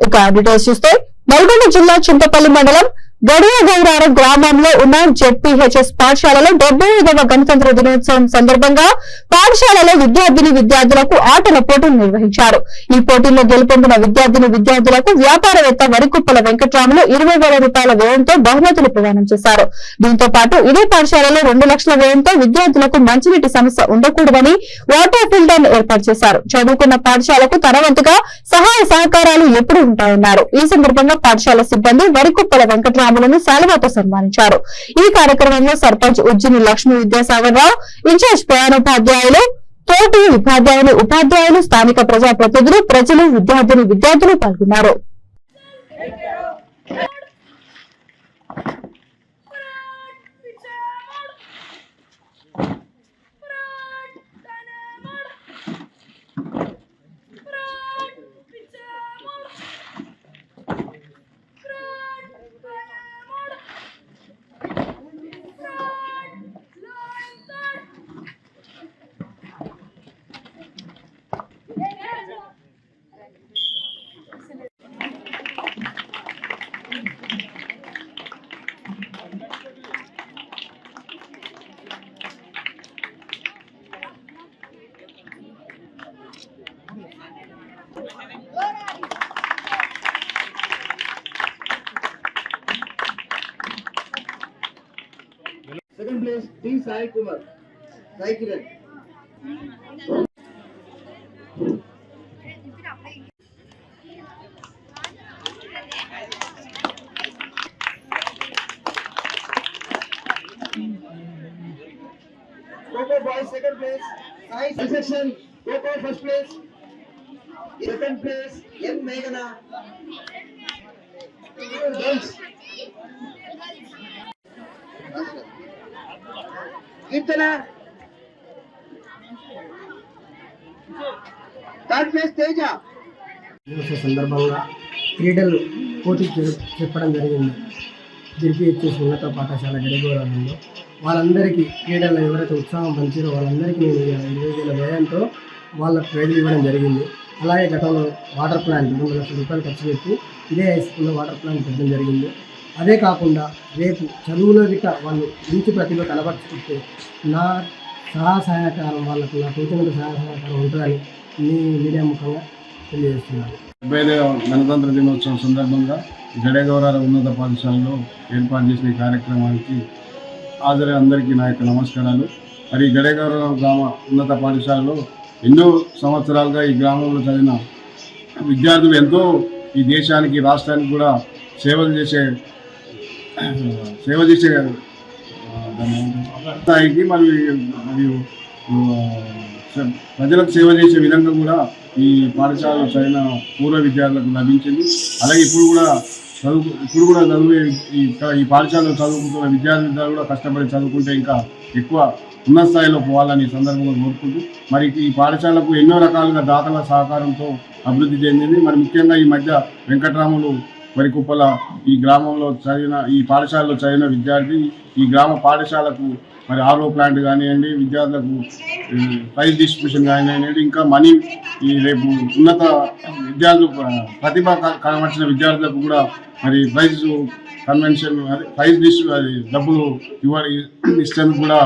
ఇక డీటెయిల్స్ చూస్తే నల్గొండ జిల్లా చింతపల్లి మండలం గడియగౌరారం గ్రామంలో ఉన్న జెడ్పీహెచ్ఎస్ పాఠశాలలో 75వ గణతంత్ర దినోత్సవం సందర్భంగా పాఠశాలలో విద్యార్థులకు ఆటల పోటీలు నిర్వహించారు. ఈ పోటీల్లో గెలుపొందిన విద్యార్థులకు వ్యాపారవేత్త వరికుప్పల వెంకట్రాములు 20,000 రూపాయల వ్యయంతో బహుమతులు ప్రదానం చేశారు. దీంతో పాటు ఇదే పాఠశాలలో 2 లక్షల వ్యయంతో విద్యార్థులకు మంచినీటి సమస్య ఉండకూడదని వాటర్ ఫిల్టర్ ఏర్పాటు చేశారు. చదువుకున్న పాఠశాలకు తన వంతుగా సహాయ సహకారాలు ఎప్పుడూ ఉంటాయన్నారు. ఈ సందర్భంగా పాఠశాల సిబ్బంది వరికుప్పల వెంకట్రాములను శాలువాతో సన్మానించారు. ఈ కార్యక్రమంలో సర్పంచ్ ఉజ్జిని లక్ష్మీ విద్యాసాగర్ రావు, ఇన్ఛార్జ్ ప్రయాణోపాధ్యాయులు, తోటి ఉపాధ్యాయులు, స్థానిక ప్రజాప్రతినిధులు, ప్రజలు, విద్యార్థులు పాల్గొన్నారు. Second place, T. Sai Kumar, Sai Kiran. Coco boys second place, Sai section, Coco first place, second place, N. Meghana. Girls. Kirtana. Third place Teja. సందర్భంగా క్రీడలు పోటీ చెప్పడం జరిగింది. జెడ్పీహెచ్ఎస్ ఉన్నత పాఠశాల గడిగౌరారంలో వాళ్ళందరికీ క్రీడల్లో ఎవరైతే ఉత్సాహం పంచారో వాళ్ళందరికీ నేను 20,000 వ్యయంతో వాళ్ళ ప్రైజులు ఇవ్వడం జరిగింది. అలాగే గతంలో వాటర్ ప్లాంట్ 2 లక్షల రూపాయలు ఖర్చు పెట్టి ఇదే హై స్కూల్లో వాటర్ ప్లాంట్ పెట్టడం జరిగింది. అదే కాకుండా రేపు చదువులో గిట్ట వాళ్ళు మంచి ప్రతిభ కనబరుచుకుంటే నా సహాయకారం వాళ్ళకు నా తోచినంత సహాయకారం ఉంటుందని మీడియా ముఖంగా తెలియజేస్తున్నాను. 75వ గణతంత్ర దినోత్సవం సందర్భంగా గడియగౌరారం ఉన్నత పాఠశాలలో ఏర్పాటు చేసిన ఈ కార్యక్రమానికి హాజరై అందరికీ నా యొక్క నమస్కారాలు. మరి గడియగౌరారం గ్రామ ఉన్నత పాఠశాలలో ఎన్నో సంవత్సరాలుగా ఈ గ్రామంలో చదివిన విద్యార్థులు ఎంతో ఈ దేశానికి రాష్ట్రానికి కూడా సేవ చేసే స్థాయికి మరియు ప్రజలకు సేవ చేసే విధంగా కూడా ఈ పాఠశాలలో చదివిన పూర్వ విద్యార్థులకు లభించింది. అలాగే ఇప్పుడు కూడా చదివే ఈ పాఠశాలలో చదువుకుంటున్న విద్యార్థులు కూడా కష్టపడి చదువుకుంటే ఇంకా ఎక్కువ ఉన్నత స్థాయిలో పోవాలని సందర్భంగా కోరుకుంటూ మరి ఈ పాఠశాలకు ఎన్నో రకాలుగా దాతల సహకారంతో అభివృద్ధి చెందింది. మరి ముఖ్యంగా ఈ మధ్య వెంకట్రాములు వరికుప్పల ఈ గ్రామంలో ఈ పాఠశాలలో చదివిన విద్యార్థి ఈ గ్రామ పాఠశాలకు మరి ఆర్ఓ ప్లాంట్ కానివ్వండి, విద్యార్థులకు ప్రైజ్ డిస్ట్రిబ్యూషన్ కానివ్వండి, ఇంకా మనీ ఈ రేపు ఉన్నత విద్యార్థులు ప్రతిభ కనబర్చిన విద్యార్థులకు కూడా మరి ప్రైజ్ డబ్బులు ఇచ్చేందుకు కూడా